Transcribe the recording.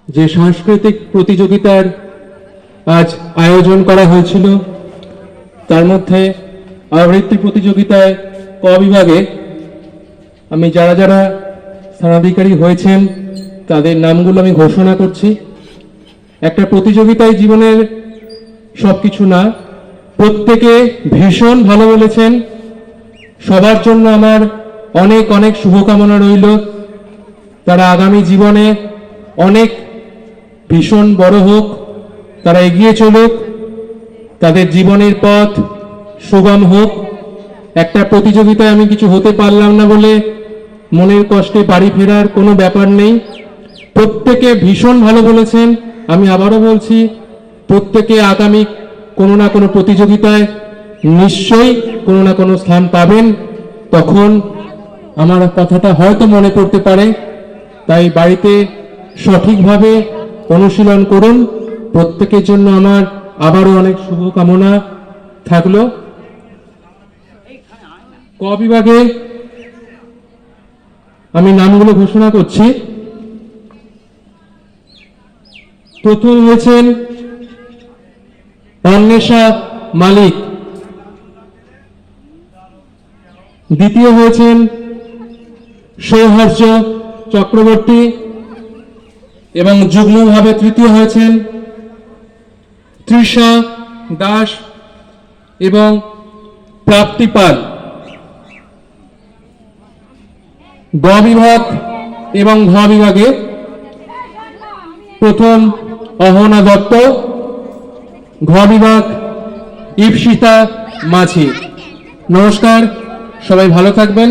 যে সাংস্কৃতিক প্রতিযোগিতার আজ আয়োজন করা হয়েছিল, তার মধ্যে আবৃত্তি প্রতিযোগিতায় ক বিভাগে আমি যারা যারা স্থানাধিকারী হয়েছেন তাদের নামগুলো আমি ঘোষণা করছি। একটা প্রতিযোগিতায় জীবনের সবকিছু না, প্রত্যেকে ভীষণ ভালো বলেছেন। সবার জন্য আমার অনেক অনেক শুভকামনা রইল। তারা আগামী জীবনে অনেক ভীষণ বড় হোক, তারা এগিয়ে চলুক, তাদের জীবনের পথ সুগম হোক। একটা প্রতিযোগিতায় আমি কিছু হতে পারলাম না বলে মনের কষ্টে বাড়ি ফেরার কোনো ব্যাপার নেই। প্রত্যেকে ভীষণ ভালো বলেছেন। আমি আবারও বলছি, প্রত্যেকে আগামী কোনো না কোনো প্রতিযোগিতায় নিশ্চয়ই কোনো না কোনো স্থান পাবেন। তখন আমার কথাটা হয়তো মনে পড়তে পারে। তাই বাড়িতে সঠিকভাবে অনুশীলন করুন। প্রত্যেকের জন্য আমার আবারও অনেক শুভকামনা থাকলো। ক বিভাগে আমি নামগুলো ঘোষণা করছি। প্রথম হয়েছেন অন্বেষা মালিক, দ্বিতীয় হয়েছেন সৌহার্য চক্রবর্তী এবং যুগ্মভাবে তৃতীয় হয়েছেন তৃষা দাস এবং প্রাপ্তি পাল। গ বিভাগ এবং ঘ বিভাগে প্রথম অহনা দত্ত, ঘ বিভাগ ইপসিতা মাঝি। নমস্কার, সবাই ভালো থাকবেন।